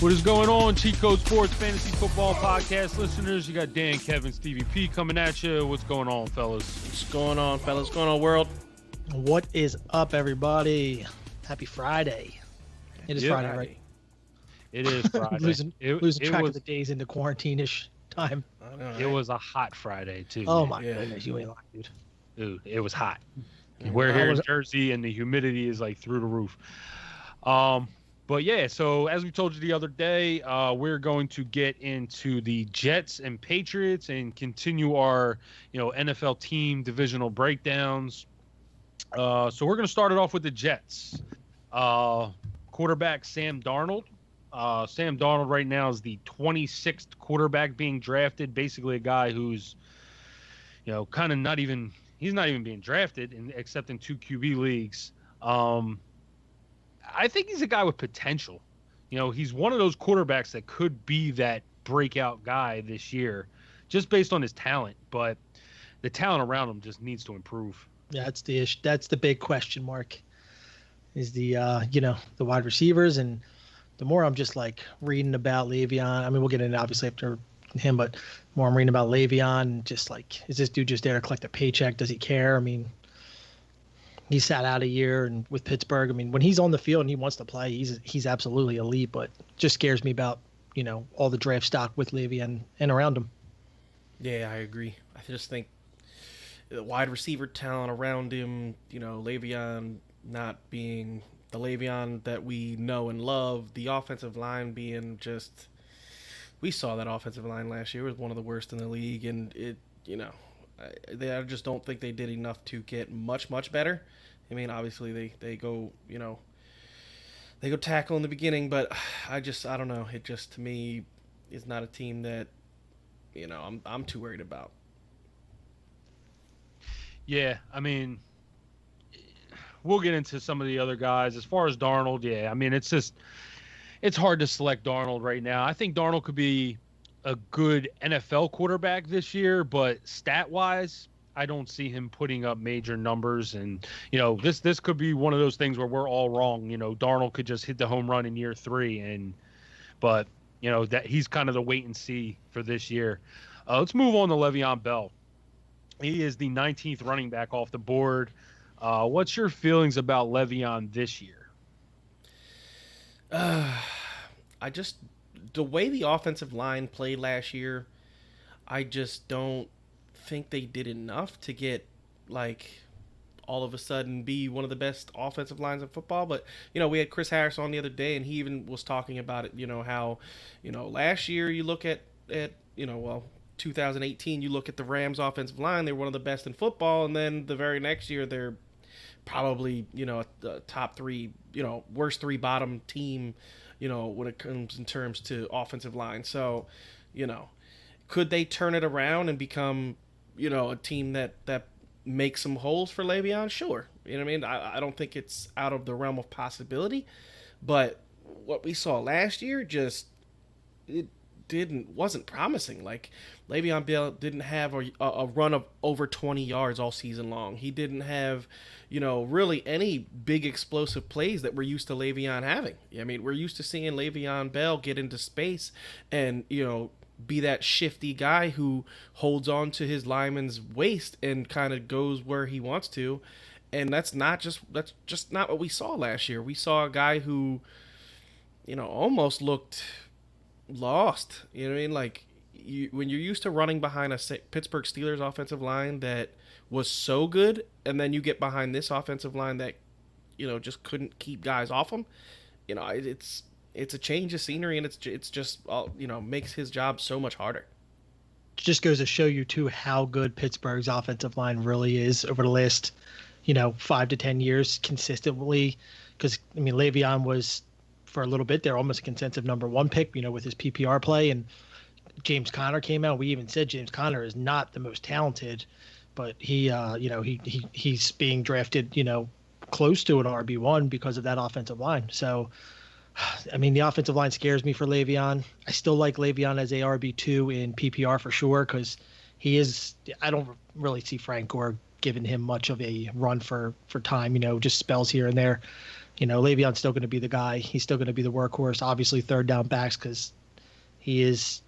What is going on, Cheat Code Sports Fantasy Football Podcast listeners? You got Dan, Kevin, Stevie P coming at you. What's going on, fellas? What's going on, fellas? What's going on, world? What is up, everybody? Happy Friday. It is Friday, right? It is Friday. losing track was, of the days into quarantine-ish time. I know, right? It was a hot Friday, too. Oh, man. my goodness. You ain't lying, dude. Dude, it was hot. We're here in Jersey, and the humidity is like through the roof. But yeah, so as we told you the other day, we're going to get into the Jets and Patriots and continue our, NFL team divisional breakdowns. So we're going to start it off with the Jets. Quarterback Sam Darnold. Sam Darnold right now is the 26th quarterback being drafted. Basically a guy who's, kind of he's not even being drafted except in 2 QB leagues. I think he's a guy with potential. He's one of those quarterbacks that could be that breakout guy this year just based on his talent, but the talent around him just needs to improve. Yeah, that's the issue. That's the big question mark is the wide receivers. And the more I'm just like reading about LeVeon, I mean, we'll get into obviously after him, but the more I'm reading about LeVeon, just like, is this dude just there to collect a paycheck? Does he care? I mean, he sat out a year and with Pittsburgh. I mean, when he's on the field and he wants to play, he's absolutely elite, but just scares me about, all the draft stock with LeVeon and around him. Yeah, I agree. I just think the wide receiver talent around him, LeVeon not being the LeVeon that we know and love, the offensive line being just, we saw that offensive line last year was one of the worst in the league, and I just don't think they did enough to get much better. I mean, obviously they go, they go tackle in the beginning, but I don't know. It just, to me, is not a team that, I'm too worried about. Yeah, I mean, we'll get into some of the other guys. As far as Darnold, yeah, I mean, it's hard to select Darnold right now. I think Darnold could be a good NFL quarterback this year, but stat-wise, I don't see him putting up major numbers. And, this could be one of those things where we're all wrong. Darnold could just hit the home run in year 3. But that he's kind of the wait and see for this year. Let's move on to LeVeon Bell. He is the 19th running back off the board. What's your feelings about LeVeon this year? The way the offensive line played last year, I just don't think they did enough to get, all of a sudden be one of the best offensive lines in football. But, we had Chris Harris on the other day, and he even was talking about it, how, last year you look at 2018, you look at the Rams offensive line, they're one of the best in football, and then the very next year they're probably, the top 3, worst 3 bottom team, when it comes in terms to offensive line. So, could they turn it around and become, a team that makes some holes for LeVeon? Sure. You know what I mean? I don't think it's out of the realm of possibility, but what we saw last year wasn't promising. Like, LeVeon Bell didn't have a run of over 20 yards all season long. He didn't have, really any big explosive plays that we're used to LeVeon having. I mean, we're used to seeing LeVeon Bell get into space and, be that shifty guy who holds on to his lineman's waist and kind of goes where he wants to. And that's just not what we saw last year. We saw a guy who, almost looked lost. You know what I mean? Like, when you're used to running behind a Pittsburgh Steelers offensive line that was so good, and then you get behind this offensive line that, just couldn't keep guys off them, it's a change of scenery, and it's just, makes his job so much harder. It just goes to show you, too, how good Pittsburgh's offensive line really is over the last, 5 to 10 years consistently. Because, I mean, LeVeon was, for a little bit there, almost a consensus number 1 pick, with his PPR play. And James Conner came out. We even said James Conner is not the most talented, but he's being drafted, close to an RB1 because of that offensive line. So, I mean, the offensive line scares me for LeVeon. I still like LeVeon as a RB2 in PPR for sure, because he is – I don't really see Frank Gore giving him much of a run for time, just spells here and there. Le'Veon's still going to be the guy. He's still going to be the workhorse. Obviously, third down backs because he is,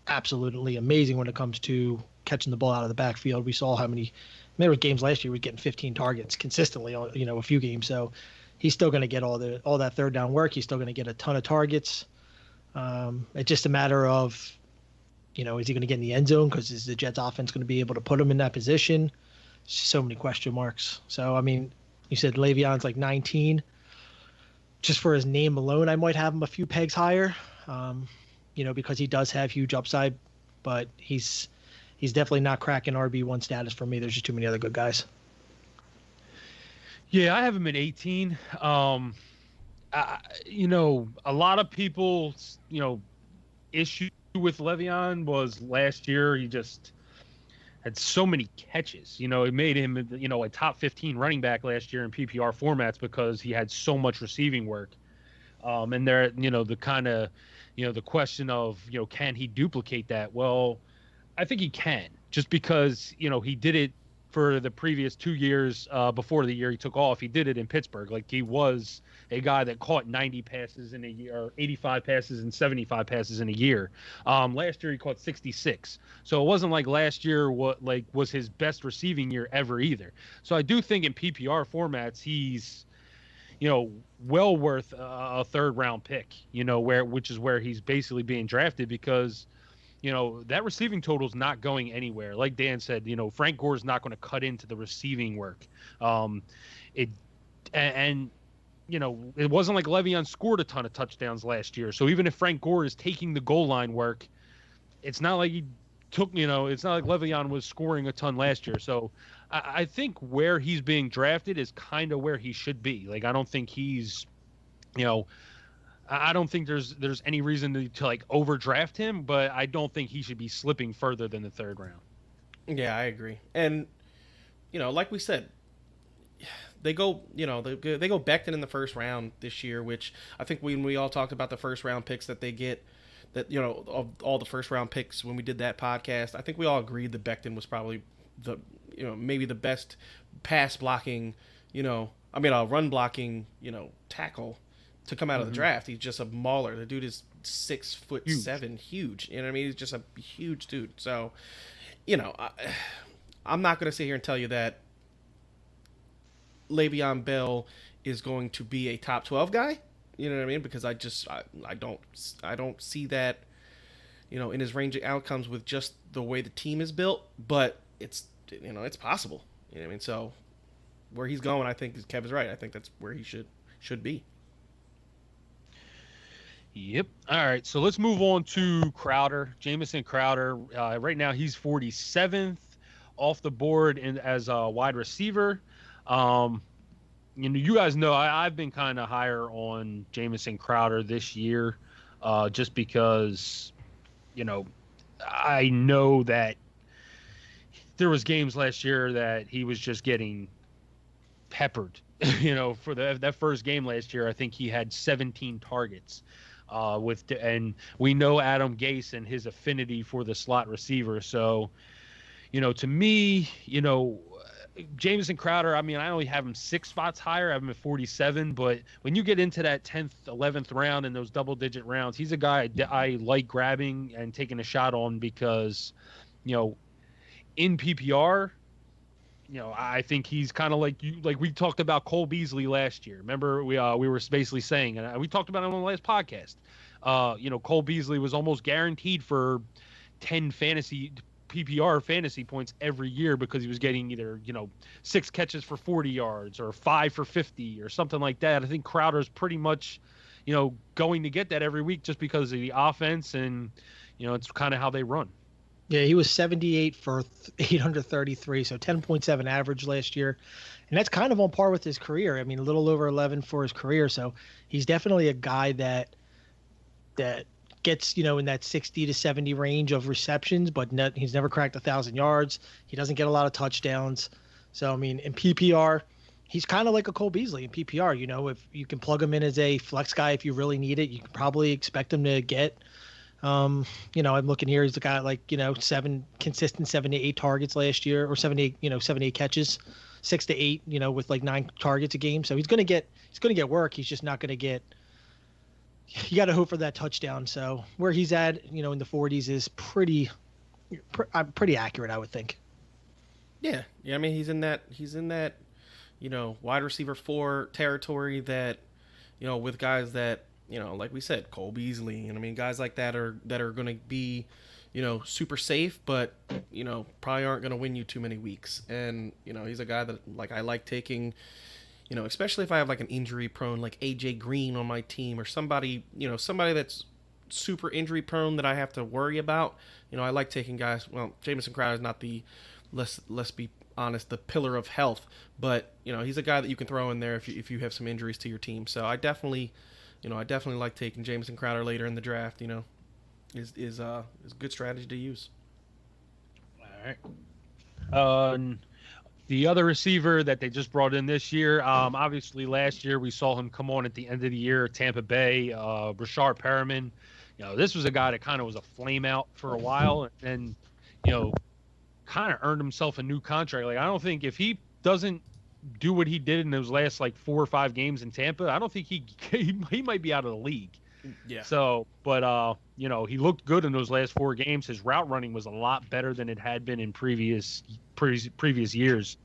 absolutely amazing when it comes to catching the ball out of the backfield. We saw how many. There were games last year he was getting 15 targets consistently on a few games. So he's still going to get all that third down work. He's still going to get a ton of targets. It's just a matter of, is he going to get in the end zone? Because is the Jets offense going to be able to put him in that position? So many question marks. So, I mean, you said Le'Veon's like 19. Just for his name alone, I might have him a few pegs higher, because he does have huge upside. But he's definitely not cracking RB1 status for me. There's just too many other good guys. Yeah, I have him at 18. A lot of people's, issue with Le'Veon was last year he just had so many catches. It made him, a top 15 running back last year in PPR formats because he had so much receiving work. And there, the kind of, the question of, can he duplicate that? Well, I think he can, just because, he did it for the previous 2 years before the year he took off. He did it in Pittsburgh. Like, he was a guy that caught 90 passes in a year, or 85 passes and 75 passes in a year. Last year he caught 66. So it wasn't like last year was his best receiving year ever either. So I do think in PPR formats he's, well worth a third round pick, which is where he's basically being drafted because that receiving total is not going anywhere. Like Dan said, Frank Gore is not going to cut into the receiving work. It wasn't like Le'Veon scored a ton of touchdowns last year. So even if Frank Gore is taking the goal line work, it's not like he took, it's not like Le'Veon was scoring a ton last year. So I think where he's being drafted is kind of where he should be. Like, I don't think he's, I don't think there's any reason to like overdraft him, but I don't think he should be slipping further than the third round. Yeah, I agree. And like we said, they go Becton in the first round this year, which I think when we all talked about the first round picks that they get, that of all the first round picks when we did that podcast, I think we all agreed that Becton was probably the maybe the best pass blocking, run blocking, tackle to come out of the draft. He's just a mauler. The dude is 6'7", huge. You know what I mean? He's just a huge dude. So, I'm not going to sit here and tell you that Le'Veon Bell is going to be a top 12 guy. You know what I mean? Because I don't see that, in his range of outcomes with just the way the team is built. But it's possible. You know what I mean? So where he's going, I think Kevin's right. I think that's where he should be. Yep. All right. So let's move on to Crowder, Jamison Crowder. Right now he's 47th off the board as a wide receiver. You guys know I've been kind of higher on Jamison Crowder this year, just because, I know that there was games last year that he was just getting peppered. For that first game last year, I think he had 17 targets. And we know Adam Gase and his affinity for the slot receiver. So, to me, Jamison Crowder, I mean, I only have him 6 spots higher. I have him at 47, but when you get into that 10th, 11th round and those double-digit rounds, he's a guy I like grabbing and taking a shot on because, in PPR, I think he's kind of like we talked about Cole Beasley last year. Remember, we were basically saying, and we talked about it on the last podcast. Cole Beasley was almost guaranteed for 10 PPR fantasy points every year because he was getting either 6 catches for 40 yards or 5 for 50 or something like that. I think Crowder's pretty much going to get that every week just because of the offense and it's kind of how they run. Yeah, he was 78 for 833, so 10.7 average last year. And that's kind of on par with his career. I mean, a little over 11 for his career. So he's definitely a guy that gets, in that 60 to 70 range of receptions, but he's never cracked 1,000 yards. He doesn't get a lot of touchdowns. So, I mean, in PPR, he's kind of like a Cole Beasley in PPR. If you can plug him in as a flex guy if you really need it, you can probably expect him to get I'm looking here. He's the guy 7 to 8 targets last year, or 78 catches. 6 to 8, with like 9 targets a game. So he's going to get work. He's just not going to get. You got to hope for that touchdown. So where he's at, in the 40s is pretty accurate, I would think. Yeah. I mean, he's in that wide receiver 4 territory that, with guys that, like we said, Cole Beasley, and I mean, guys like that are going to be, super safe, but, probably aren't going to win you too many weeks. And, he's a guy that, like, I like taking, especially if I have like an injury prone, like AJ Green on my team, or somebody that's super injury prone that I have to worry about. I like taking guys. Well, Jamison Crowder is not the, let's be honest, the pillar of health, but he's a guy that you can throw in there if you have some injuries to your team. So I definitely like taking Jamison Crowder later in the draft. Is a good strategy to use. All right. The other receiver that they just brought in this year, obviously last year we saw him come on at the end of the year at Tampa Bay, Rashard Perriman. This was a guy that kind of was a flame out for a while, and then, kind of earned himself a new contract. Like, I don't think if he doesn't do what he did in those last like 4 or 5 games in Tampa, I don't think he might be out of the league. Yeah. So, but he looked good in those last 4 games. His route running was a lot better than it had been in previous years.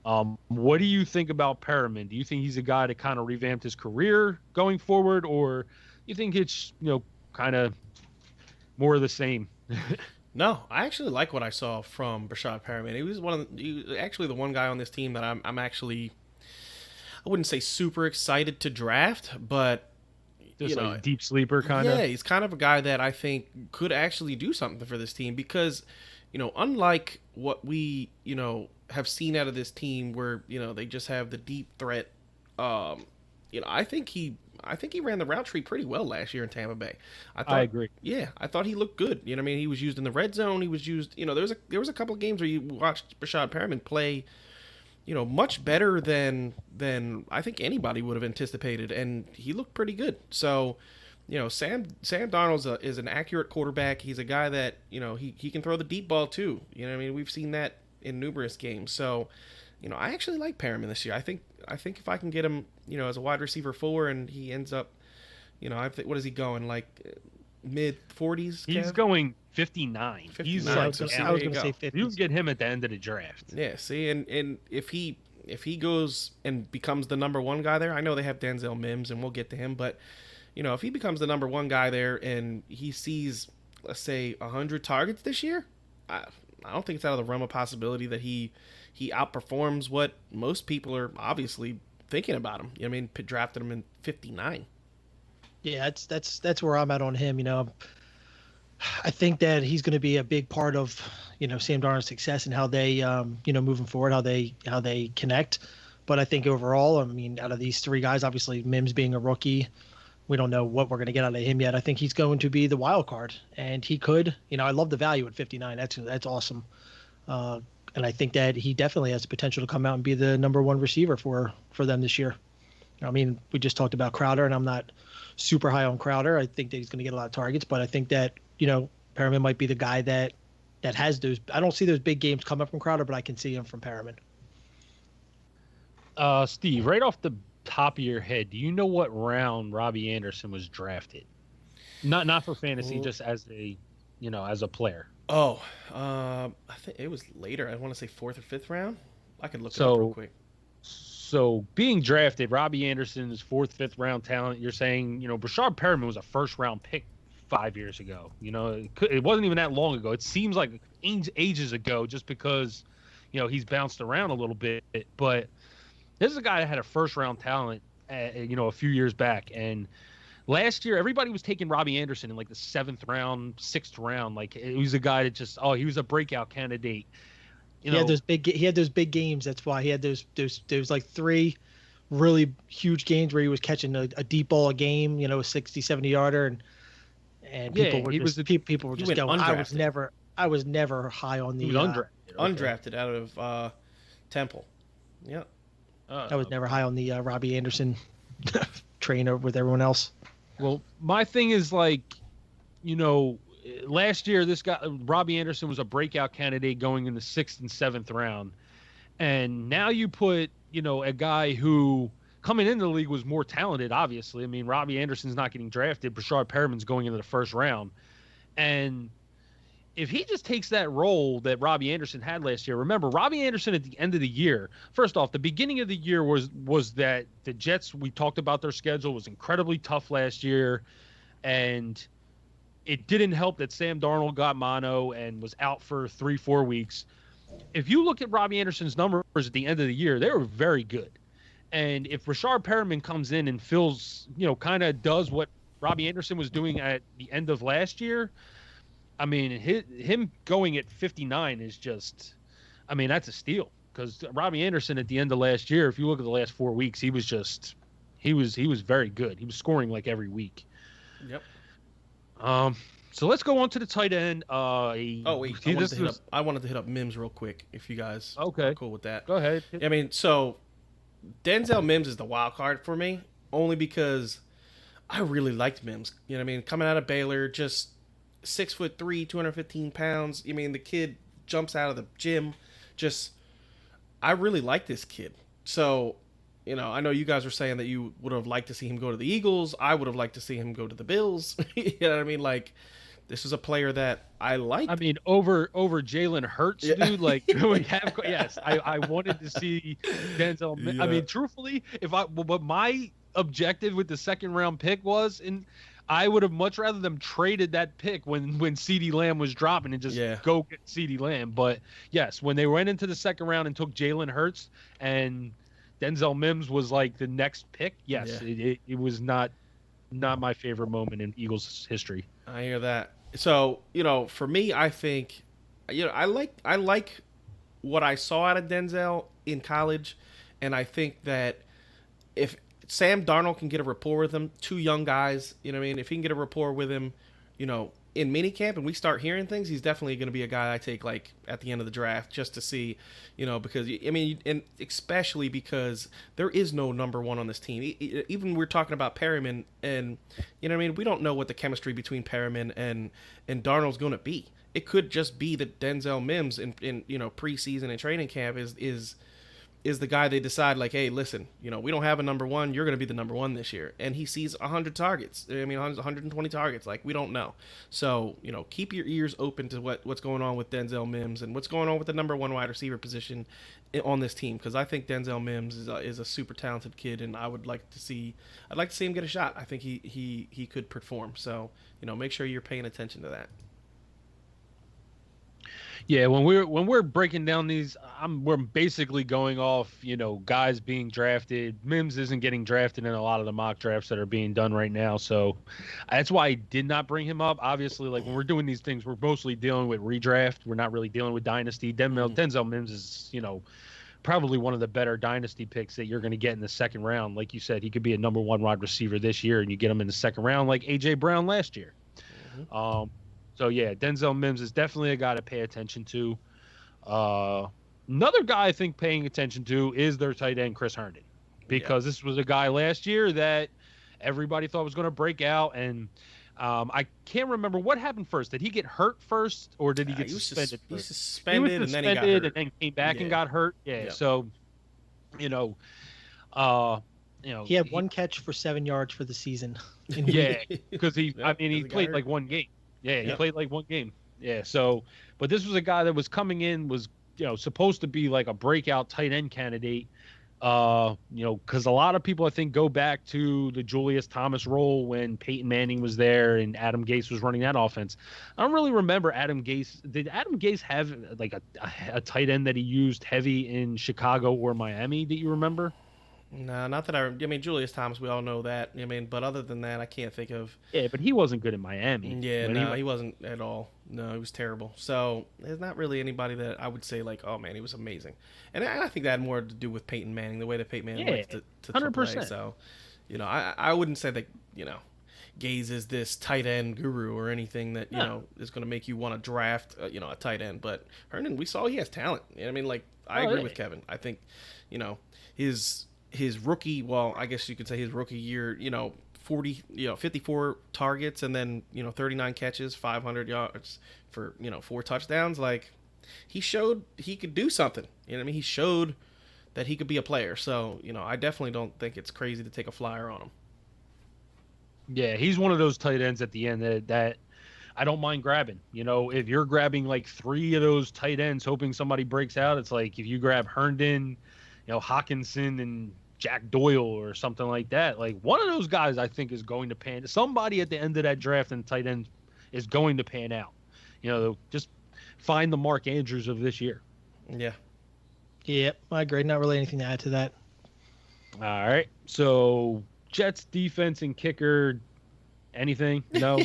What do you think about Perriman? Do you think he's a guy that kind of revamped his career going forward, or you think it's kind of more of the same? No, I actually like what I saw from Rashard Perriman. He was actually the one guy on this team that I'm actually, I wouldn't say super excited to draft, but just like a deep sleeper kind of. Yeah, he's kind of a guy that I think could actually do something for this team because, unlike what we, have seen out of this team where, they just have the deep threat, I think he ran the route tree pretty well last year in Tampa Bay. I agree. Yeah, I thought he looked good. I mean, he was used in the red zone. He was used. There was a couple of games where you watched Rashard Perriman play, much better than I think anybody would have anticipated, and he looked pretty good. So, Sam Darnold is an accurate quarterback. He's a guy that he can throw the deep ball too. I mean, we've seen that in numerous games. So, I actually like Perriman this year. I think if I can get him, as a wide receiver 4, and he ends up, what is he going, like mid 40s? He's going 59. 59. He's I was going to say 50. You can get him at the end of the draft. Yeah. See, and if he goes and becomes the number 1 guy there, I know they have Denzel Mims, and we'll get to him, but if he becomes the number 1 guy there and he sees, let's say, 100 targets this year, I don't think it's out of the realm of possibility that he outperforms what most people are obviously thinking about him. I mean, drafted him in 59. Yeah, that's where I'm at on him. I think that he's going to be a big part of Sam Darnold's success and how they moving forward, how they connect. But I think overall, I mean, out of these 3 guys, obviously Mims being a rookie, we don't know what we're going to get out of him yet. I think he's going to be the wild card, and he could. I love the value at 59. That's awesome. And I think that he definitely has the potential to come out and be the number 1 receiver for them this year. I mean, we just talked about Crowder, and I'm not super high on Crowder. I think that he's going to get a lot of targets, but I think that, Perriman might be the guy that has those. I don't see those big games coming from Crowder, but I can see him from Perriman. Steve, right off the top of your head, do you know what round Robbie Anderson was drafted? Not for fantasy, just as a player. Oh, I think it was later. I want to say 4th or 5th round. I could look it up real quick. So being drafted, Robbie Anderson is 4th, 5th round talent. You're saying, Rashard Perriman was a 1st round pick 5 years ago. It wasn't even that long ago. It seems like ages ago, just because, he's bounced around a little bit. But this is a guy that had a 1st round talent, a few years back, and last year, everybody was taking Robbie Anderson in like the 7th round, 6th round. Like, he was a guy that just, he was a breakout candidate. He had those big games. That's why he had those like 3 really huge games where he was catching a deep ball a game, a 60, 70 yarder, and people were just going. Undrafted. I was never high on the undrafted out of Temple. Yeah. I was never high on the Robbie Anderson train over with everyone else. Well, my thing is like, last year this guy Robbie Anderson was a breakout candidate going in the 6th and 7th round, And now you put, a guy who coming into the league was more talented, obviously. I mean, Robbie Anderson's not getting drafted. Brashard Perriman's going into the first round. And if he just takes that role that Robbie Anderson had last year, remember, Robbie Anderson at the end of the year, first off, the beginning of the year was that the Jets, we talked about their schedule, was incredibly tough last year. And it didn't help that Sam Darnold got mono and was out for 3-4 weeks. If you look at Robbie Anderson's numbers at the end of the year, they were very good. And if Rashard Perriman comes in and fills, kind of does what Robbie Anderson was doing at the end of last year, I mean, him going at 59 is just, I mean, that's a steal. Because Robbie Anderson at the end of last year, if you look at the last 4 weeks, he was very good. He was scoring like every week. Yep. So let's go on to the tight end. I wanted to hit up Mims real quick, if you guys are cool with that. Go ahead. I mean, so Denzel Mims is the wild card for me, only because I really liked Mims. You know what I mean? Coming out of Baylor, just 6'3", 215 pounds. I mean, the kid jumps out of the gym. I really like this kid. So, I know you guys were saying that you would have liked to see him go to the Eagles. I would have liked to see him go to the Bills. You know what I mean? Like, this is a player that I like. I mean, over Jalen Hurts, dude. Like, yes, I wanted to see Denzel. Yeah. I mean, truthfully, what my objective with the second round pick was, and I would have much rather them traded that pick when CeeDee Lamb was dropping and just go get CeeDee Lamb. But yes, when they went into the second round and took Jalen Hurts and Denzel Mims was like the next pick, yes, it was not my favorite moment in Eagles history. I hear that. So, for me, I think, I like what I saw out of Denzel in college, and I think that if Sam Darnold can get a rapport with him, two young guys, you know what I mean? If he can get a rapport with him, in minicamp and we start hearing things, he's definitely going to be a guy I take like at the end of the draft just to see, because I mean, and especially because there is no number one on this team. Even we're talking about Perriman, and you know what I mean, we don't know what the chemistry between Perriman and Darnold's going to be. It could just be that Denzel Mims in preseason and training camp is the guy they decide, like, hey, listen, we don't have a number one. You're going to be the number one this year. And he sees 100 targets. I mean, 120 targets. Like, we don't know. So, keep your ears open to what's going on with Denzel Mims and what's going on with the number one wide receiver position on this team. Because I think Denzel Mims is a super talented kid, and I'd like to see him get a shot. I think he could perform. So, make sure you're paying attention to that. Yeah, when we're breaking down these, we're basically going off, guys being drafted. Mims isn't getting drafted in a lot of the mock drafts that are being done right now, so that's why I did not bring him up. Obviously, like when we're doing these things, we're mostly dealing with redraft. We're not really dealing with dynasty. Denzel Mims is, probably one of the better dynasty picks that you're going to get in the second round. Like you said, he could be a number one wide receiver this year, and you get him in the second round, like AJ Brown last year. Mm-hmm. So, yeah, Denzel Mims is definitely a guy to pay attention to. Another guy I think paying attention to is their tight end, Chris Herndon, because this was a guy last year that everybody thought was going to break out. And I can't remember what happened first. Did he get hurt first, or did he get suspended? He was suspended, and then he got hurt. And then came back and got hurt. Yeah. So, he had one catch for 7 yards for the season. Because he played like one game. Yeah, he played like one game. Yeah, so, but this was a guy that was coming in, was, supposed to be like a breakout tight end candidate. Because a lot of people, I think, go back to the Julius Thomas role when Peyton Manning was there and Adam Gase was running that offense. I don't really remember Adam Gase. Did Adam Gase have like a tight end that he used heavy in Chicago or Miami? Do you remember? No, not that I mean, Julius Thomas, we all know that. I mean, but other than that, I can't think of. Yeah, but he wasn't good in Miami. Yeah, no, he wasn't at all. No, he was terrible. So there's not really anybody that I would say like, oh man, he was amazing. And I think that had more to do with Peyton Manning, the way that Peyton Manning likes to 100%. Play. So, I wouldn't say that Gaze is this tight end guru or anything that is going to make you want to draft a tight end. But Herndon, we saw he has talent. I mean, like I agree with Kevin. I think his rookie, well, I guess you could say his rookie year, 54 targets and then, 39 catches, 500 yards for, 4 touchdowns. Like, he showed he could do something. You know what I mean? He showed that he could be a player. So, I definitely don't think it's crazy to take a flyer on him. Yeah, he's one of those tight ends at the end that I don't mind grabbing. If you're grabbing like 3 of those tight ends, hoping somebody breaks out, it's like if you grab Herndon, Hawkinson and Jack Doyle or something like that. Like one of those guys, I think is going to pan. Somebody at the end of that draft in tight end is going to pan out. Just find the Mark Andrews of this year. Yeah. Yep, I agree. Not really anything to add to that. All right. So Jets defense and kicker, anything? No.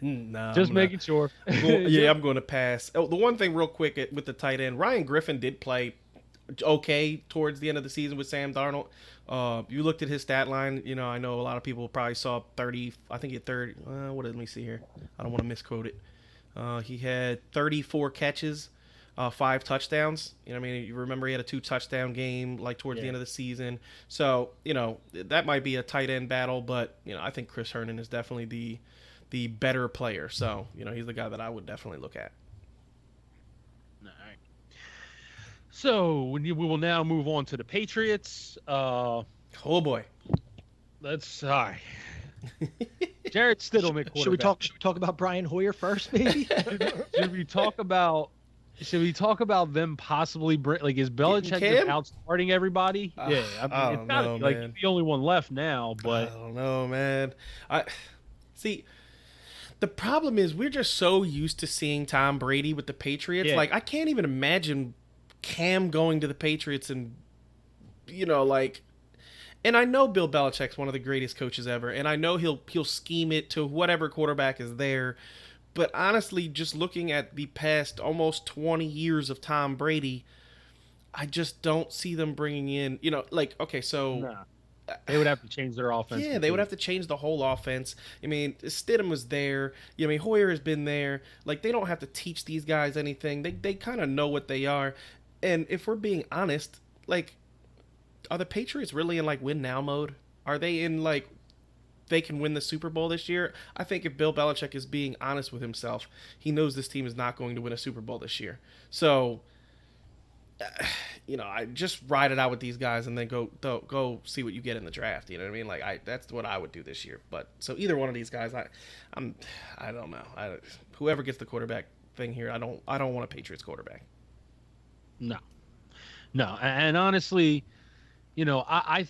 No. Just making sure. I'm going to pass. Oh, the one thing real quick with the tight end, Ryan Griffin did play okay towards the end of the season with Sam Darnold. You looked at his stat line. I know a lot of people probably saw 30. I think he had 30. Let me see here. I don't want to misquote it. He had 34 catches, 5 touchdowns. You remember he had a 2 touchdown game like towards the end of the season. So that might be a tight end battle, but I think Chris Herndon is definitely the better player. So he's the guy that I would definitely look at. All right. So we will now move on to the Patriots. Oh boy. Let's Jarrett Stidham at quarterback. Should we talk about Brian Hoyer first, maybe? Should we talk about them possibly is Belichick just outsmarting everybody? Yeah, I don't know, man. He's the only one left now, but I don't know, man. See. The problem is we're just so used to seeing Tom Brady with the Patriots. Yeah. Like I can't even imagine Cam going to the Patriots and and I know Bill Belichick's one of the greatest coaches ever, and I know he'll scheme it to whatever quarterback is there. But honestly, just looking at the past almost 20 years of Tom Brady, I just don't see them bringing in, okay, so nah. They would have to change their offense. Yeah, they would have to change the whole offense. Stidham was there. Hoyer has been there. Like, they don't have to teach these guys anything. They kind of know what they are. And if we're being honest, are the Patriots really in, win now mode? Are they in, they can win the Super Bowl this year? I think if Bill Belichick is being honest with himself, he knows this team is not going to win a Super Bowl this year. So, I just ride it out with these guys and then go see what you get in the draft. You know what I mean? That's what I would do this year. But so either one of these guys, I don't know. Whoever gets the quarterback thing here, I don't want a Patriots quarterback. No, and honestly, I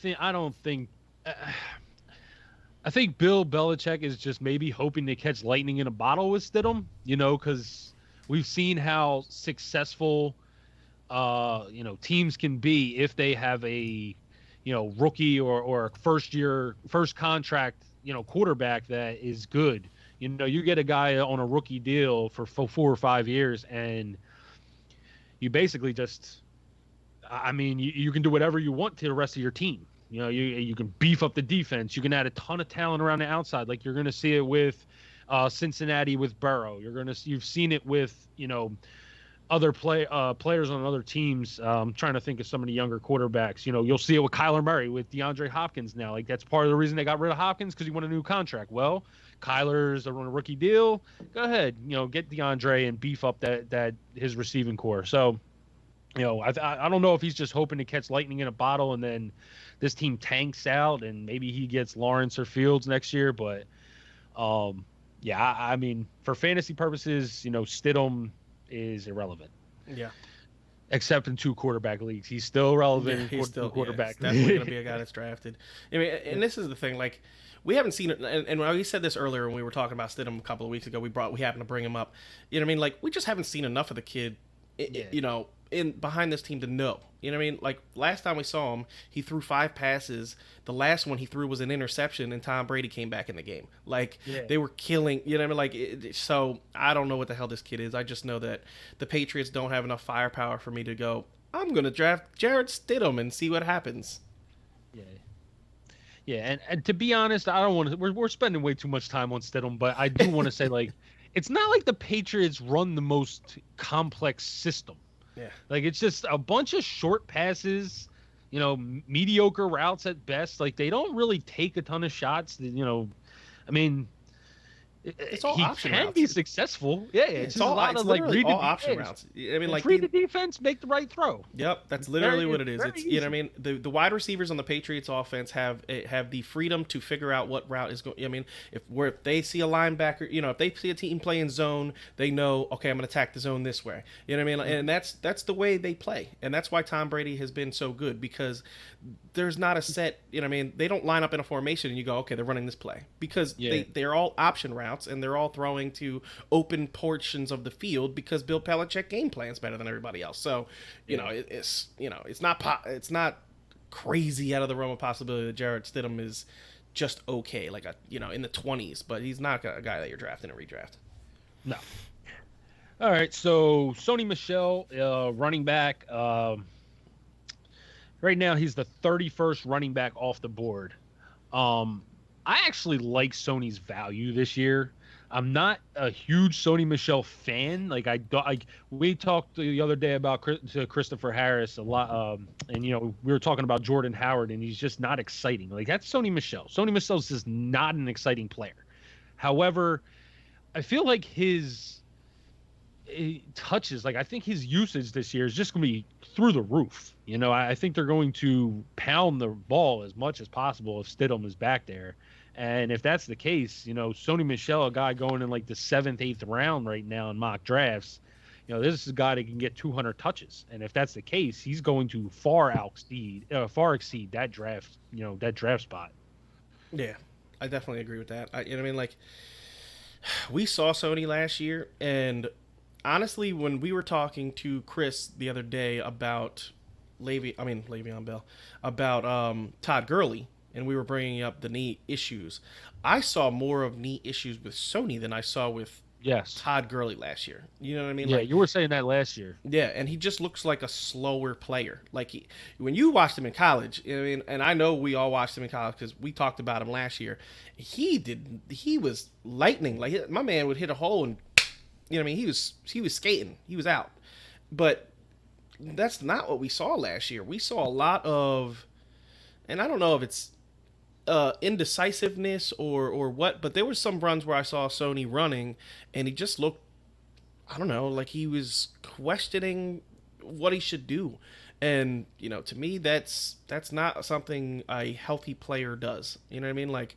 think Bill Belichick is just maybe hoping to catch lightning in a bottle with Stidham. Because we've seen how successful. Teams can be if they have a, rookie or first contract, quarterback that is good. You get a guy on a rookie deal for 4 or 5 years, and you basically just, you can do whatever you want to the rest of your team. You can beef up the defense. You can add a ton of talent around the outside. Like you're going to see it with Cincinnati with Burrow. You've seen it with, other players on other teams. I'm trying to think of some of the younger quarterbacks. You'll see it with Kyler Murray, with DeAndre Hopkins now. That's part of the reason they got rid of Hopkins, because he won a new contract. Well, Kyler's on a rookie deal. Go ahead, get DeAndre and beef up that his receiving core. So, I don't know if he's just hoping to catch lightning in a bottle and then this team tanks out and maybe he gets Lawrence or Fields next year. But, for fantasy purposes, Stidham is irrelevant. Yeah. Except in 2 quarterback leagues. He's still relevant. Yeah, he's still quarterback. Yeah, definitely going to be a guy that's drafted. And this is the thing, we haven't seen it, and we said this earlier when we were talking about Stidham a couple of weeks ago. We happened to bring him up. We just haven't seen enough of the kid, in behind this team to know. Last time we saw him, he threw 5 passes. The last one he threw was an interception, and Tom Brady came back in the game. They were killing, so I don't know what the hell this kid is. I just know that the Patriots don't have enough firepower for me to go, I'm going to draft Jarrett Stidham and see what happens. Yeah. Yeah, and to be honest, I don't want to. We're spending way too much time on Stidham, but I do want to say, it's not like the Patriots run the most complex system. Yeah. It's just a bunch of short passes, mediocre routes at best. They don't really take a ton of shots. It's all he option can routes. be successful. Yeah, Yeah, it's it's just a all lot it's of like literally read all the option defense. routes. I mean, like Read the defense, make the right throw. Yep, that's It's literally what it is. very It's easy. I mean, the wide receivers on the Patriots offense have the freedom to figure out what route is going. I mean, if they see a linebacker, if they see a team playing zone, they know, okay, I'm going to attack the zone this way. You know what I mean? And that's the way they play, and that's why Tom Brady has been so good, because there's not a set. I mean, they don't line up in a formation and you go, okay, they're running this play, because they're all option routes and they're all throwing to open portions of the field, because Bill Belichick game plans better than everybody else. So, it's not crazy out of the realm of possibility that Jarrett Stidham is just okay, like in the 20s, but he's not a guy that you're drafting a redraft. No. All right, so Sony Michel, running back. Right now, he's the 31st running back off the board. I actually like Sony's value this year. I'm not a huge Sony Michel fan. We talked the other day about Christopher Harris a lot, and we were talking about Jordan Howard, and he's just not exciting. Like, that's Sony Michel. Sony Michel's just not an exciting player. However, I feel like his touches, I think his usage this year is just going to be through the roof. I think they're going to pound the ball as much as possible if Stidham is back there. And if that's the case, Sony Michel, a guy going in like the 7th, 8th round right now in mock drafts, this is a guy that can get 200 touches. And if that's the case, he's going to far exceed that draft, that draft spot. Yeah, I definitely agree with that. We saw Sony last year, and honestly, when we were talking to Chris the other day about Le'Veon Bell, about Todd Gurley, and we were bringing up the knee issues, I saw more of knee issues with Sony than I saw with Todd Gurley last year. You know what I mean? Yeah, you were saying that last year. Yeah, and he just looks like a slower player. When you watched him in college, and I know we all watched him in college because we talked about him last year. He was lightning. Like, my man would hit a hole and, he was skating. He was out. But that's not what we saw last year. We saw a lot of, and I don't know if it's indecisiveness or what, but there were some runs where I saw Sony running and he just looked, I don't know, like he was questioning what he should do. And, to me, that's not something a healthy player does. You know what I mean? Like,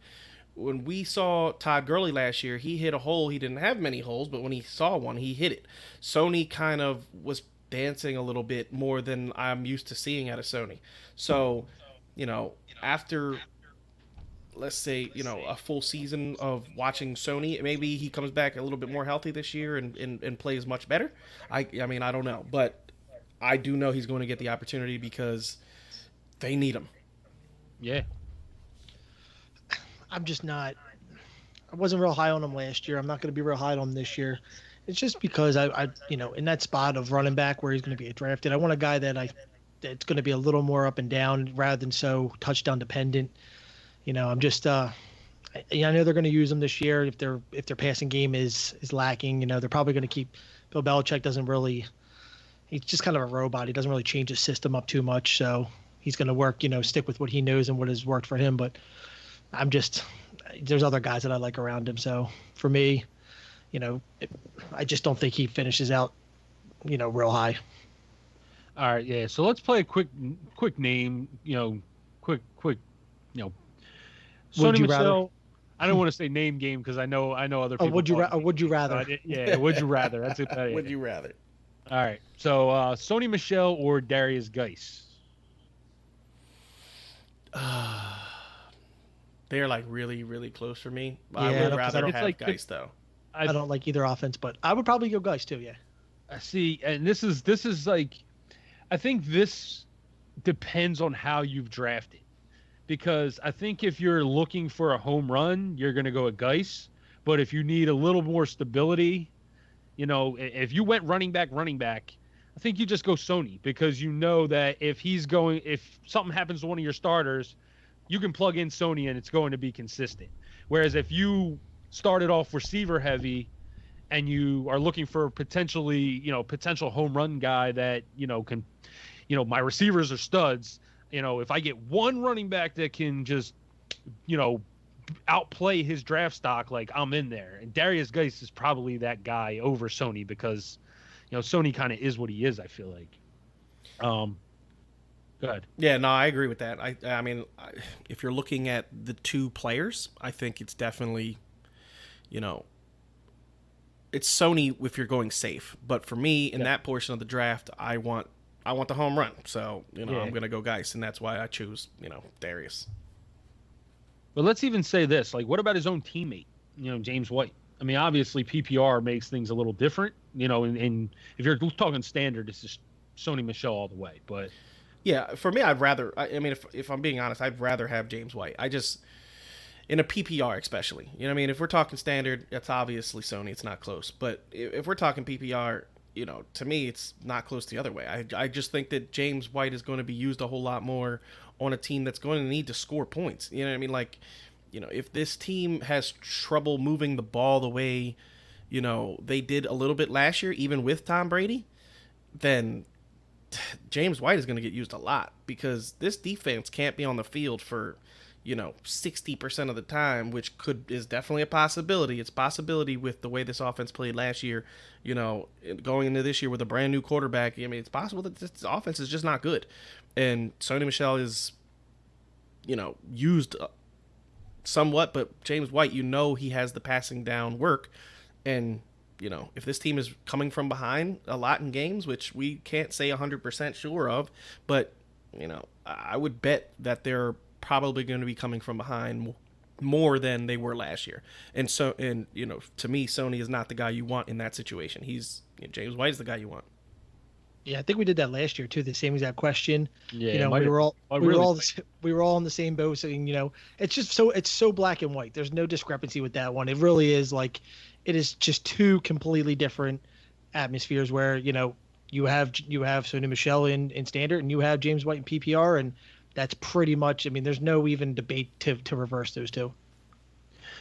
when we saw Todd Gurley last year, he hit a hole. He didn't have many holes, but when he saw one, he hit it. Sony kind of was dancing a little bit more than I'm used to seeing out of Sony. So, after, let's say, a full season of watching Sony, maybe he comes back a little bit more healthy this year and plays much better. I don't know, but I do know he's going to get the opportunity because they need him. Yeah. I'm just not. I wasn't real high on him last year. I'm not going to be real high on him this year. It's just because I in that spot of running back where he's going to be drafted, I want a guy that's going to be a little more up and down rather than so touchdown dependent. I'm just I know they're going to use him this year if their passing game is lacking. They're probably going to keep. Bill Belichick doesn't really. He's just kind of a robot. He doesn't really change his system up too much, so he's going to work. Stick with what he knows and what has worked for him. But there's other guys that I like around him. So for me, I just don't think he finishes out, real high. All right, yeah. So let's play a quick name. Quick. Sony Michel. I don't want to say name game because I know other people. Would you rather? Yeah, would you rather? That's it. Would you rather? All right. So Sony Michel or Darius Geis? They're like really, really close for me. Yeah, I would rather have Geis though. I don't like either offense, but I would probably go Geis too. Yeah. I see, and this is like, I think this depends on how you've drafted, because I think if you're looking for a home run, you're going to go with Geis. But if you need a little more stability, if you went running back, I think you just go Sony, because that if something happens to one of your starters, you can plug in Sony and it's going to be consistent. Whereas if you started off receiver heavy and you are looking for potential home run guy that, can, my receivers are studs. If I get one running back that can just, outplay his draft stock, like I'm in there. And Darius Geis is probably that guy over Sony because, Sony kind of is what he is. I feel like. Go ahead. Yeah, no, I agree with that. I mean, if you're looking at the two players, I think it's definitely, you know, it's Sony if you're going safe. But for me, in that portion of the draft, I want the home run. So I'm gonna go Geis, and that's why I choose Darius. But let's even say this: like, what about his own teammate? James White. I mean, obviously PPR makes things a little different. And if you're talking standard, it's just Sony Michel all the way. But yeah, for me, I'd rather. I mean, if I'm being honest, I'd rather have James White. I just in a PPR especially. You know what I mean? If we're talking standard, it's obviously Sony. It's not close. But if we're talking PPR, to me, it's not close the other way. I just think that James White is going to be used a whole lot more on a team that's going to need to score points. You know what I mean? Like, if this team has trouble moving the ball the way, they did a little bit last year, even with Tom Brady, then James White is going to get used a lot because this defense can't be on the field for 60% of the time, which is definitely a possibility. It's a possibility with the way this offense played last year, going into this year with a brand new quarterback. I mean, it's possible that this offense is just not good. And Sony Michel is, used somewhat, but James White, he has the passing down work. And, if this team is coming from behind a lot in games, which we can't say 100% sure of, but, I would bet that they're probably going to be coming from behind more than they were last year. And so, to me, Sony is not the guy you want in that situation. James White is the guy you want. Yeah, I think we did that last year too. The same exact question. Yeah, we were all in the same boat saying, it's so black and white. There's no discrepancy with that one. It really is like, it is just two completely different atmospheres where you have Sony Michel in standard and you have James White in PPR, and that's pretty much. I mean, there's no even debate to reverse those two.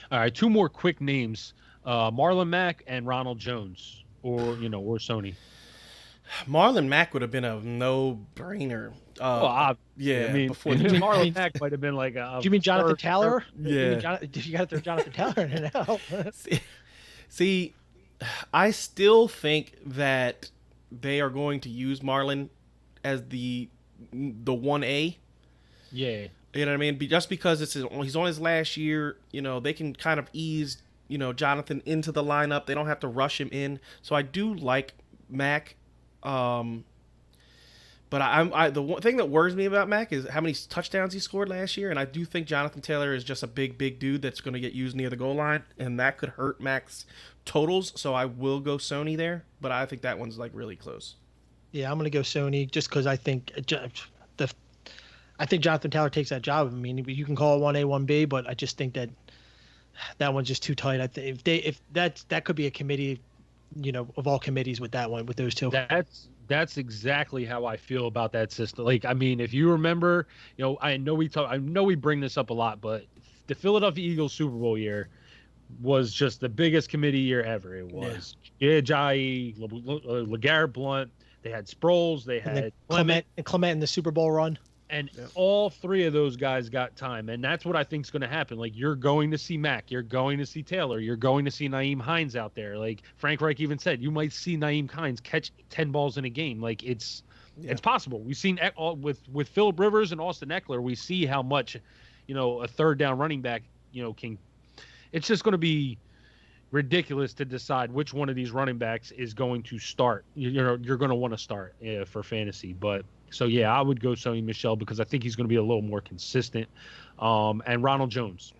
All right, two more quick names: Marlon Mack and Ronald Jones, or Sony. Marlon Mack would have been a no-brainer. Yeah. I mean, before Marlon Mack might have been like a. Do you mean Jonathan Taylor? Yeah. You got to throw Jonathan Taylor in it now. See, I still think that they are going to use Marlon as the 1A. Yeah. You know what I mean? Just because he's on his last year, they can kind of ease, Jonathan into the lineup. They don't have to rush him in. So I do like Mac. But the one thing that worries me about Mac is how many touchdowns he scored last year, and I do think Jonathan Taylor is just a big dude that's going to get used near the goal line, and that could hurt Mac's totals. So I will go Sony there, but I think that one's like really close. Yeah, I'm going to go Sony just because I think Jonathan Taylor takes that job. I mean, you can call it 1A, 1B, but I just think that one's just too tight. I think if that could be a committee, of all committees with that one, with those two. That's exactly how I feel about that system. Like, I mean, if you remember, I know we bring this up a lot, but the Philadelphia Eagles Super Bowl year was just the biggest committee year ever. It was Ajayi, LeGarrette Blount. They had Sproles. They had Clement in the Super Bowl run. And all three of those guys got time. And that's what I think is going to happen. Like, you're going to see Mack. You're going to see Taylor. You're going to see Nyheim Hines out there. Like, Frank Reich even said, you might see Nyheim Hines catch 10 balls in a game. Like, it's possible. We've seen with Phillip Rivers and Austin Eckler, we see how much, a third down running back, can. It's just going to be ridiculous to decide which one of these running backs is going to start. You're going to want to start for fantasy. But so, yeah, I would go Sony Michel because I think he's going to be a little more consistent. And Ronald Jones.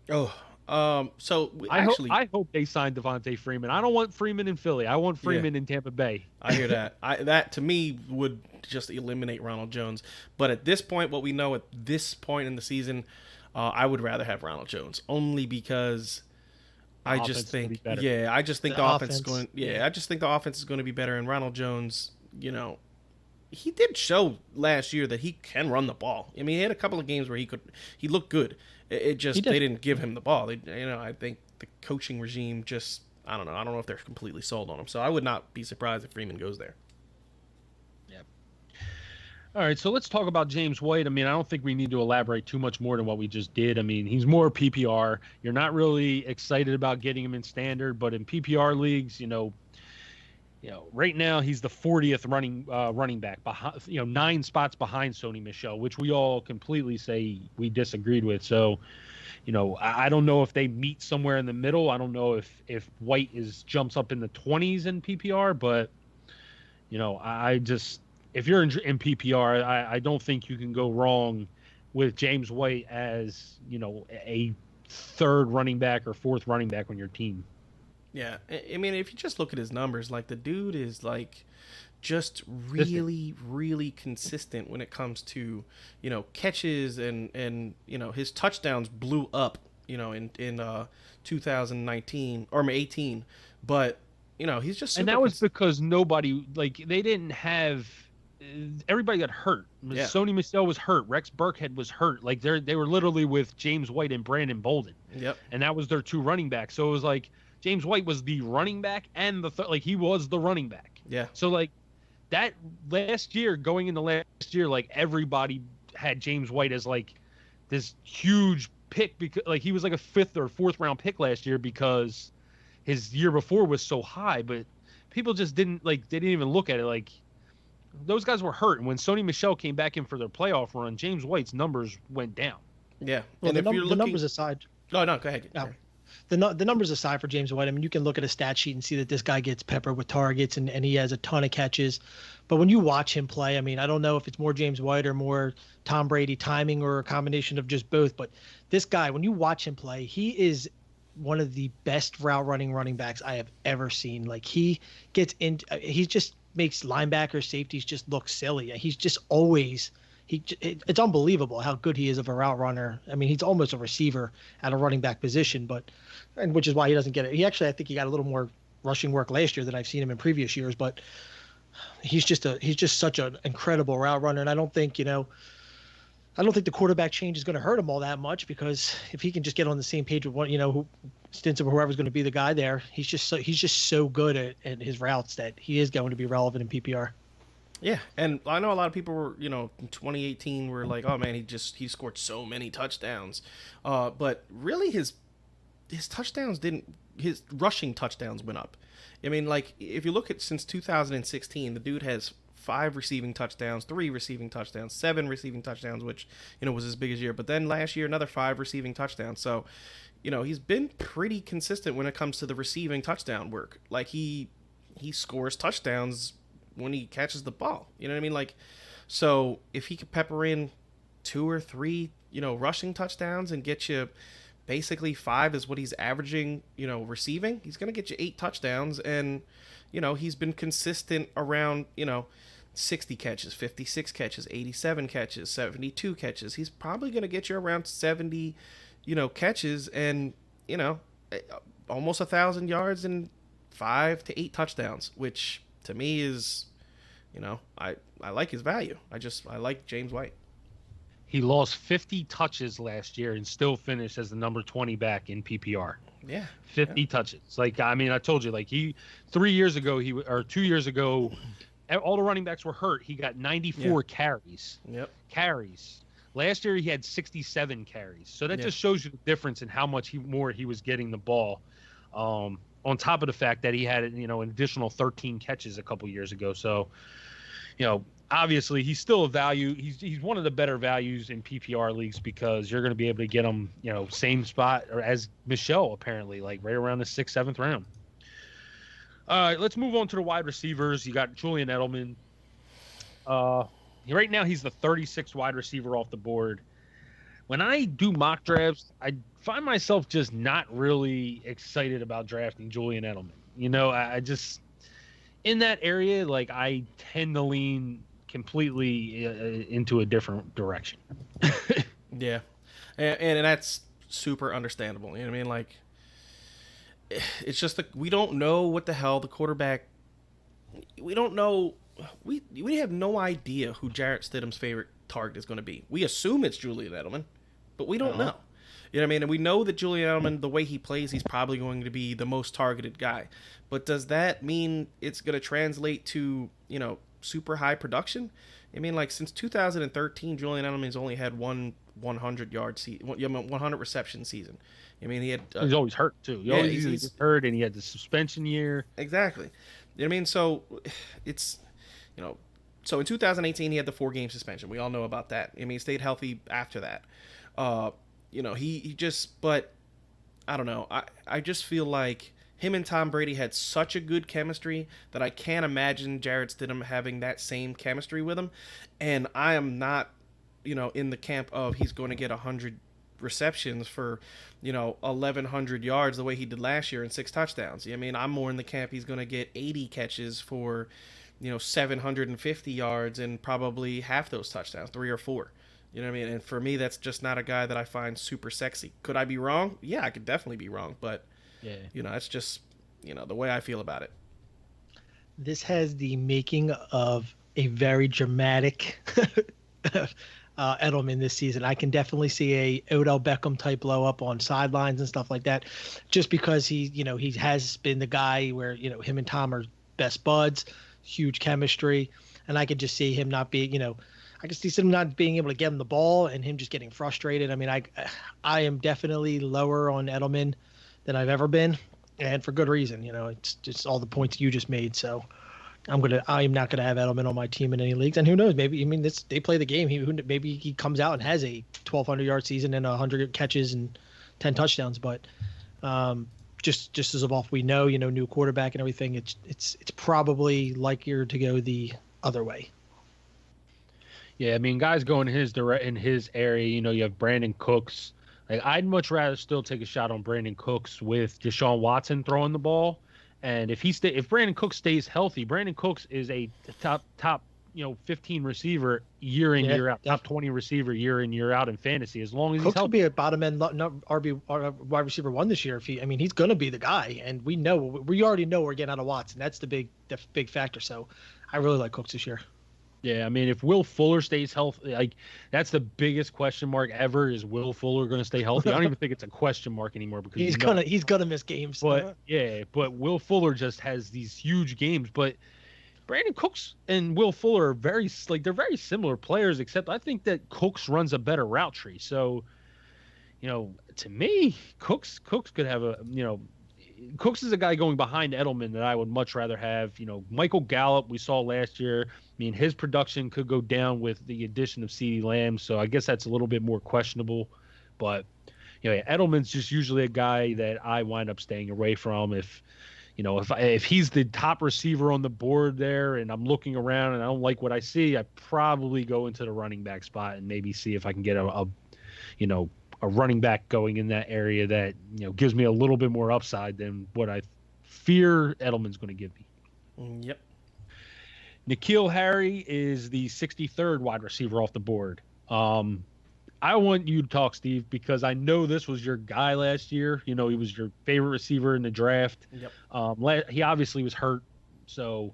So I hope they sign Devontae Freeman. I don't want Freeman in Philly. I want Freeman in Tampa Bay. I hear that. That to me would just eliminate Ronald Jones. But at this point, what we know at this point in the season, I would rather have Ronald Jones only because I just think the offense is going. Yeah, I just think the offense is going to be better. And Ronald Jones, he did show last year that he can run the ball. I mean, he had a couple of games where he looked good. They didn't give him the ball. I think the coaching regime just, I don't know. I don't know if they're completely sold on him. So I would not be surprised if Freeman goes there. Yep. All right, so let's talk about James White. I mean, I don't think we need to elaborate too much more than what we just did. I mean, he's more PPR. You're not really excited about getting him in standard, but in PPR leagues, right now he's the 40th running back behind, 9 spots behind Sony Michel, which we all completely say we disagreed with. So, I don't know if they meet somewhere in the middle. I don't know if White is jumps up in the 20s in PPR, but I just if you're in PPR, I don't think you can go wrong with James White as a third running back or fourth running back on your team. Yeah, I mean, if you just look at his numbers, like the dude is like just Listen, really, really consistent when it comes to catches and his touchdowns blew up in 2019 or 18, but he's just and super. that was because nobody they didn't have everybody got hurt. Yeah, Sony Michel was hurt. Rex Burkhead was hurt. Like they were literally with James White and Brandon Bolden, yep, and that was their two running backs. So it was like James White was the running back and he was the running back. yeah, So like that last year, going into last year, like everybody had James White as like this huge pick because like he was like a fifth or fourth round pick last year because his year before was so high, but people just didn't they didn't even look at it like those guys were hurt. And when Sony Michel came back in for their playoff run, James White's numbers went down. yeah. Well, And if you're the looking, numbers aside, oh no, go ahead. no, the numbers aside for James White, I mean, you can look at a stat sheet and see that this guy gets peppered with targets and he has a ton of catches. But when you watch him play, I mean, I don't know if it's more James White or more Tom Brady timing or a combination of just both. But this guy, when you watch him play, he is one of the best running backs I have ever seen. Like he gets in, he just makes linebackers, safeties just look silly. He's just always it's unbelievable how good he is of a route runner. I mean, he's almost a receiver at a running back position, and which is why he doesn't get it. He actually, I think he got a little more rushing work last year than I've seen him in previous years, but he's just such an incredible route runner. And I don't think the quarterback change is going to hurt him all that much because if he can just get on the same page with Stinson or whoever's going to be the guy there, he's just so good at his routes that he is going to be relevant in PPR. Yeah, and I know a lot of people were, in 2018 were like, oh man, he scored so many touchdowns, but really his touchdowns his rushing touchdowns went up. I mean, like if you look at since 2016, the dude has 5 receiving touchdowns, 3 receiving touchdowns, 7 receiving touchdowns, which was his biggest year. But then last year another 5 receiving touchdowns. So, he's been pretty consistent when it comes to the receiving touchdown work. Like he scores touchdowns when he catches the ball. You know what I mean? Like, so if he could pepper in 2 or 3, rushing touchdowns and get you basically 5 is what he's averaging, receiving, he's going to get you 8 touchdowns. And, he's been consistent around, 60 catches, 56 catches, 87 catches, 72 catches. He's probably going to get you around 70, catches and, almost 1,000 yards and 5 to 8 touchdowns, which to me is, I like his value. I like James White. He lost 50 touches last year and still finished as the number 20 back in PPR. Yeah. 50 touches. Like, I mean, I told you, like 2 years ago, all the running backs were hurt. He got 94 carries. Yep. Carries. Last year, he had 67 carries. So that just shows you the difference in how much more he was getting the ball. On top of the fact that he had, an additional 13 catches a couple years ago. So, obviously he's still a value. He's one of the better values in PPR leagues because you're going to be able to get him, same spot or as Michelle, apparently, like right around the 6th, 7th round. All right, let's move on to the wide receivers. You got Julian Edelman. Right now he's the 36th wide receiver off the board. When I do mock drafts, I find myself just not really excited about drafting Julian Edelman. I just in that area, like I tend to lean completely into a different direction. Yeah, and that's super understandable. You know what I mean? Like, it's just that we don't know what the hell the quarterback. We don't know. We have no idea who Jarrett Stidham's favorite target is going to be. We assume it's Julian Edelman, but we don't know. You know what I mean? And we know that Julian Edelman, the way he plays, he's probably going to be the most targeted guy. But does that mean it's going to translate to, super high production? I mean, like since 2013, Julian Edelman's only had one 100-yard season, 100 reception season. I mean, he had He's always hurt too. He yeah, always either gets hurt, and he had the suspension year. exactly. You know what I mean, so it's you know, so in 2018 he had the 4-game suspension. We all know about that. I mean, he stayed healthy after that. He just, but I don't know. I just feel like him and Tom Brady had such a good chemistry that I can't imagine Jarrett Stidham having that same chemistry with him. And I am not, in the camp of he's going to get 100 receptions for, 1,100 yards the way he did last year and 6 touchdowns. I mean, I'm more in the camp he's going to get 80 catches for, 750 yards and probably half those touchdowns, 3 or 4. You know what I mean? And for me, that's just not a guy that I find super sexy. Could I be wrong? Yeah, I could definitely be wrong. But, that's just, the way I feel about it. This has the making of a very dramatic Edelman this season. I can definitely see a Odell Beckham type blow up on sidelines and stuff like that, just because he has been the guy where, him and Tom are best buds, huge chemistry. And I could just see him not being, I can see him not being able to get him the ball and him just getting frustrated. I mean, I am definitely lower on Edelman than I've ever been, and for good reason. It's just all the points you just made. So I am not gonna have Edelman on my team in any leagues. And who knows? Maybe they play the game. Maybe he comes out and has a 1,200-yard season and 100 catches and 10 touchdowns. But just as of off we know, new quarterback and everything. It's probably likelier to go the other way. Yeah, I mean, guys going in his area. You have Brandon Cooks. Like, I'd much rather still take a shot on Brandon Cooks with Deshaun Watson throwing the ball. And if Brandon Cooks stays healthy, Brandon Cooks is a top 15 receiver year in year out, top 20 receiver year in year out in fantasy. As long as Cooks he's healthy, will be a bottom end RB wide receiver 1 this year. He's going to be the guy, and we already know we're getting out of Watson. That's the big factor. So I really like Cooks this year. Yeah, I mean, if Will Fuller stays healthy, like, that's the biggest question mark ever. Is Will Fuller going to stay healthy? I don't even think it's a question mark anymore because he's gonna miss games. But but Will Fuller just has these huge games. But Brandon Cooks and Will Fuller are very similar players, except I think that Cooks runs a better route tree. So, to me, Cooks could have Cooks is a guy going behind Edelman that I would much rather have. Michael Gallup, we saw last year. I mean, his production could go down with the addition of CeeDee Lamb, so I guess that's a little bit more questionable. But, Edelman's just usually a guy that I wind up staying away from. If he's the top receiver on the board there and I'm looking around and I don't like what I see, I probably go into the running back spot and maybe see if I can get a running back going in that area that gives me a little bit more upside than what I fear Edelman's going to give me. Yep. N'Keal Harry is the 63rd wide receiver off the board. I want you to talk, Steve, because I know this was your guy last year. He was your favorite receiver in the draft. Yep. He obviously was hurt, so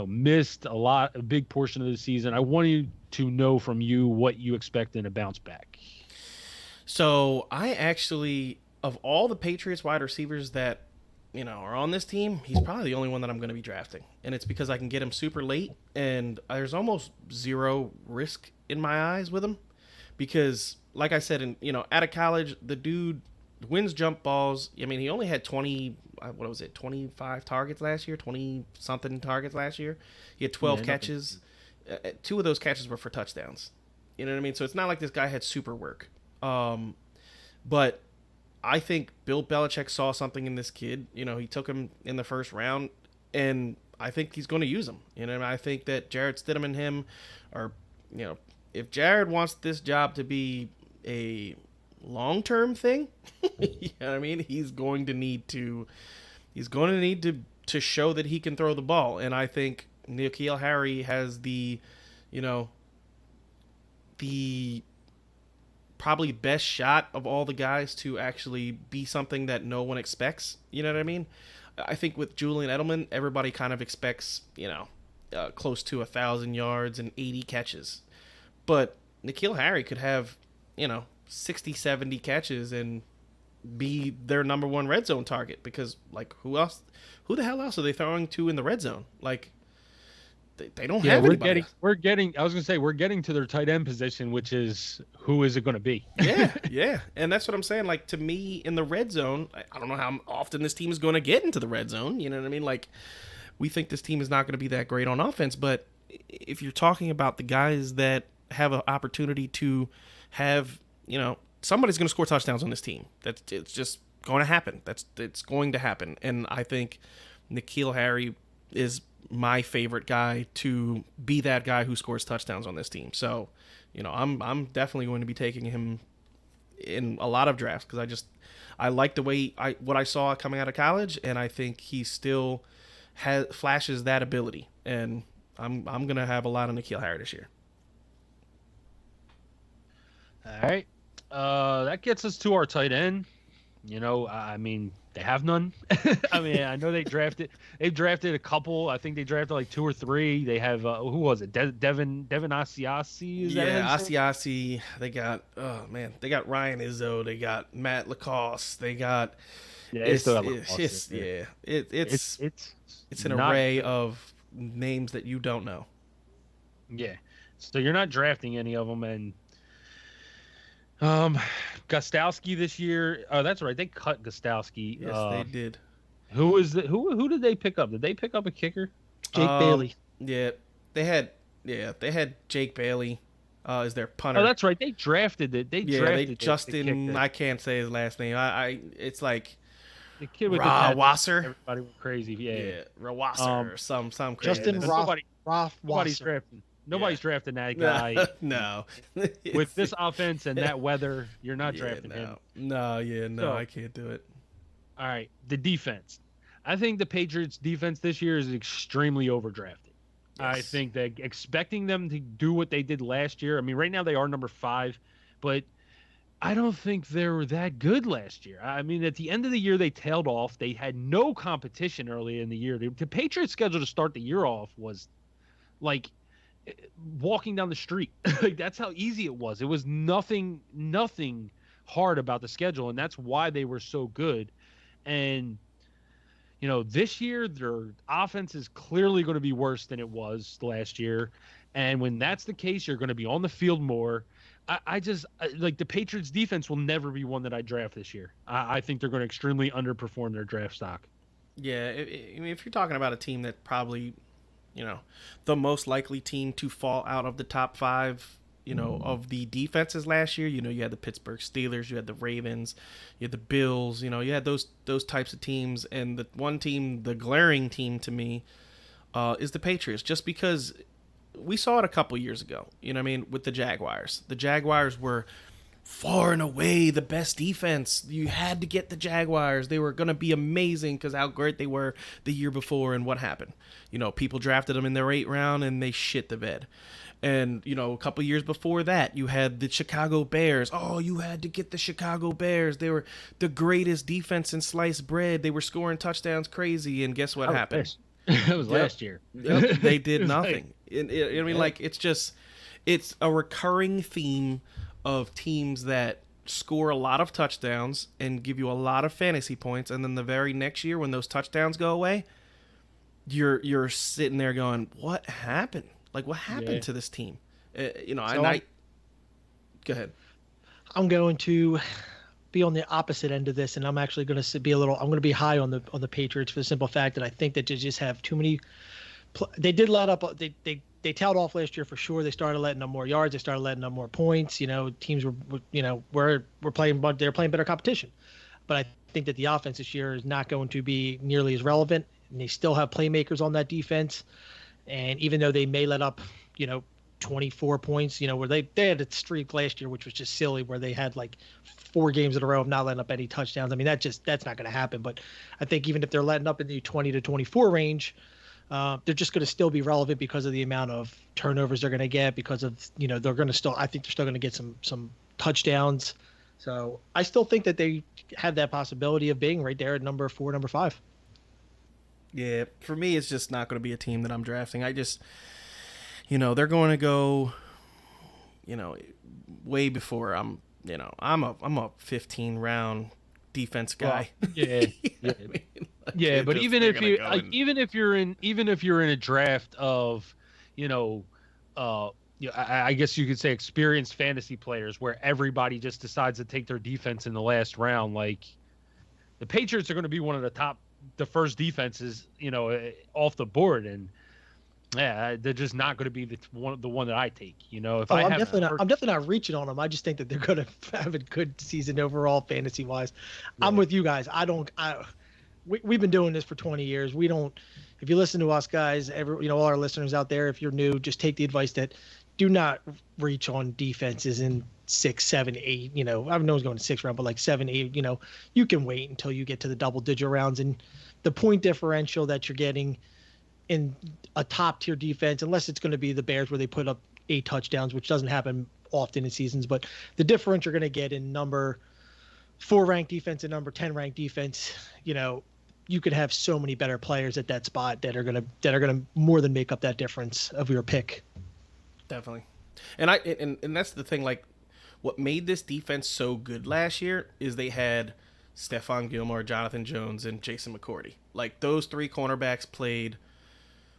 missed a big portion of the season. I wanted to know from you what you expect in a bounce back. So I actually, of all the Patriots wide receivers that, are on this team, he's probably the only one that I'm going to be drafting. And it's because I can get him super late, and there's almost zero risk in my eyes with him. Because, like I said, out of college, the dude wins jump balls. I mean, he only had 25 targets last year, 20-something targets last year. He had 12 catches. 2 of those catches were for touchdowns. You know what I mean? So it's not like this guy had super work. But I think Bill Belichick saw something in this kid. He took him in the first round, and I think he's going to use him. I think that Jarrett Stidham and him are, if Jared wants this job to be a long-term thing, you know what I mean? He's going to need to show that he can throw the ball. And I think N'Keal Harry has the probably best shot of all the guys to actually be something that no one expects. You know what I mean? I think with Julian Edelman, everybody kind of expects, close to 1,000 yards and 80 catches. But N'Keal Harry could have, 60, 70 catches and be their number 1 red zone target because, like, who the hell else are they throwing to in the red zone? Like, They don't Yeah, have we're anybody. getting. I was gonna say we're getting to their tight end position, which is who is it going to be? Yeah, and that's what I'm saying. Like, to me, in the red zone, I don't know how often this team is going to get into the red zone. You know what I mean? Like, we think this team is not going to be that great on offense, but if you're talking about the guys that have an opportunity to have, somebody's going to score touchdowns on this team. It's just going to happen. It's going to happen, and I think N'Keal Harry is my favorite guy to be that guy who scores touchdowns on this team. So, I'm definitely going to be taking him in a lot of drafts because I like the way what I saw coming out of college, and I think he still flashes that ability. And I'm gonna have a lot of N'Keal Harry this year. All right, that gets us to our tight end. I mean, they have none. I mean, I know they've drafted a couple. I think they drafted like 2 or 3. They have who was it? Devin Asiasi. Asiasi. They got they got Ryan Izzo. They got Matt Lacoste. They got it's an array of names that you don't know. Yeah, so you're not drafting any of them, and Gostowski this year. Oh, that's right. They cut Gostowski. Yes, they did. Who did they pick up? Did they pick up a kicker? Jake Bailey. Yeah, they had Jake Bailey as their punter. Oh, that's right. They drafted it. They drafted Justin. I can't say his last name. It's like the kid with Wasser. Everybody went crazy. Yeah, Wasser or some crazy. Justin Wasser. Nobody's drafting that guy. No. With this offense and that weather, you're not drafting him. No, I can't do it. All right, the defense. I think the Patriots' defense this year is extremely overdrafted. Yes. I think that expecting them to do what they did last year. I mean, right now they are number 5, but I don't think they were that good last year. I mean, at the end of the year, they tailed off. They had no competition early in the year. The Patriots' schedule to start the year off was like walking down the street. Like, that's how easy it was. It was nothing hard about the schedule, and that's why they were so good. And this year their offense is clearly going to be worse than it was last year, and when that's the case, you're going to be on the field more. I just like the Patriots defense will never be one that I draft this year. I think they're going to extremely underperform their draft stock. Yeah, I mean, if you're talking about a team that probably the most likely team to fall out of the top 5, of the defenses last year. You had the Pittsburgh Steelers, you had the Ravens, you had the Bills, you had those types of teams. And the one team, the glaring team to me, is the Patriots, just because we saw it a couple years ago, with the Jaguars. The Jaguars were far and away the best defense. You had to get the Jaguars. They were going to be amazing because how great they were the year before. And what happened? People drafted them in their 8th round and they shit the bed. And, a couple years before that, you had the Chicago Bears. Oh, you had to get the Chicago Bears. They were the greatest defense in sliced bread. They were scoring touchdowns crazy. And guess what happened? It was last year. Yep, they did nothing. It's a recurring theme of teams that score a lot of touchdowns and give you a lot of fantasy points, and then the very next year when those touchdowns go away, you're sitting there going, what happened? Like, what happened to this team? Go ahead. I'm going to be on the opposite end of this, and I'm actually going to be I'm going to be high on the Patriots for the simple fact that I think that they just have too many. They did let up. They tailed off last year for sure. They started letting up more yards. They started letting up more points. Teams were playing, but they're playing better competition. But I think that the offense this year is not going to be nearly as relevant, and they still have playmakers on that defense. And even though they may let up, 24 points, where they had a streak last year, which was just silly, where they had like 4 games in a row of not letting up any touchdowns. I mean, that's not going to happen. But I think even if they're letting up in the 20 to 24 range, they're just going to still be relevant because of the amount of turnovers they're going to get, because of, they're going to still, I think they're still going to get some touchdowns. So I still think that they have that possibility of being right there at number 4, number 5. Yeah, for me, it's just not going to be a team that I'm drafting. I just, they're going to go, way before I'm a 15 round defense guy. Well, yeah. Yeah, but even if you're in a draft of you know, I guess you could say experienced fantasy players where everybody just decides to take their defense in the last round. Like the Patriots are going to be one of the first defenses, off the board, and yeah, they're just not going to be the one that I take. If I I'm have, definitely not reaching on them. I just think that they're going to have a good season overall, fantasy wise. Yeah. I'm with you guys. We've been doing this for 20 years. We don't. If you listen to us guys, all our listeners out there, if you're new, just take the advice that do not reach on defenses in 6, 7, 8. I don't know who's going to 6 round, but like 7, 8. You can wait until you get to the double-digit rounds, and the point differential that you're getting in a top-tier defense, unless it's going to be the Bears where they put up 8 touchdowns, which doesn't happen often in seasons, but the difference you're going to get in number 4 ranked defense and number 10 ranked defense, you could have so many better players at that spot that are gonna more than make up that difference of your pick. Definitely, and that's the thing. Like, what made this defense so good last year is they had Stephon Gilmore, Jonathan Jones, and Jason McCourty. Like, those 3 cornerbacks played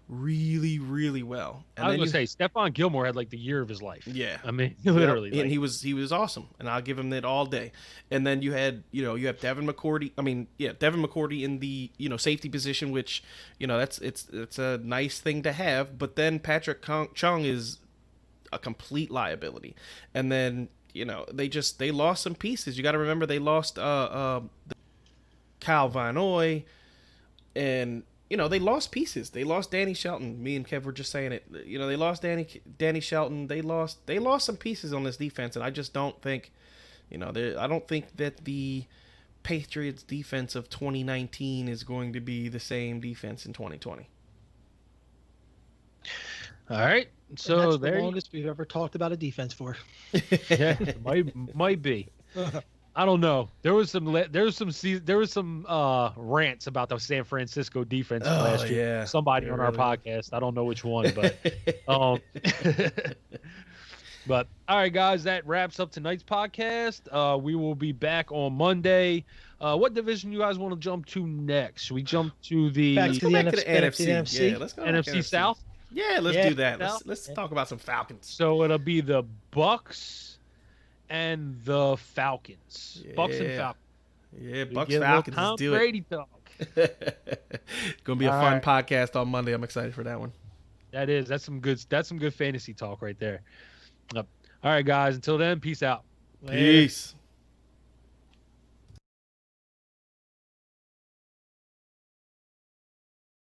really, really well. And I was gonna say Stephon Gilmore had like the year of his life. Yeah, I mean, literally. Yep. And he was awesome, and I'll give him that all day. And then you have Devin McCourty. Devin McCourty in the safety position, which it's a nice thing to have. But then Patrick Chung is a complete liability. And then they lost some pieces. You got to remember they lost Kyle Van Noy, and they lost pieces. They lost Danny Shelton. Me and Kev were just saying it. They lost Danny Shelton. They lost some pieces on this defense, and I just don't think, I don't think that the Patriots defense of 2019 is going to be the same defense in 2020. All right. So that's the longest we've ever talked about a defense for. Yeah, might be. I don't know. There was some rants about the San Francisco defense last year. Yeah. Somebody on our podcast. I don't know which one, but but all right, guys, that wraps up tonight's podcast. We will be back on Monday. What division you guys want to jump to next? Should we jump to the NFC? Yeah, let's go NFC South. Yeah, let's do that. Let's talk about some Falcons. So it'll be the Bucks and the Falcons. Yeah. Bucks and Falcons. Yeah, Bucks Falcons. Tom Brady talk. Gonna be a fun podcast on Monday. I'm excited for that one. That's some good fantasy talk right there. All right, guys. Until then, peace out. Peace.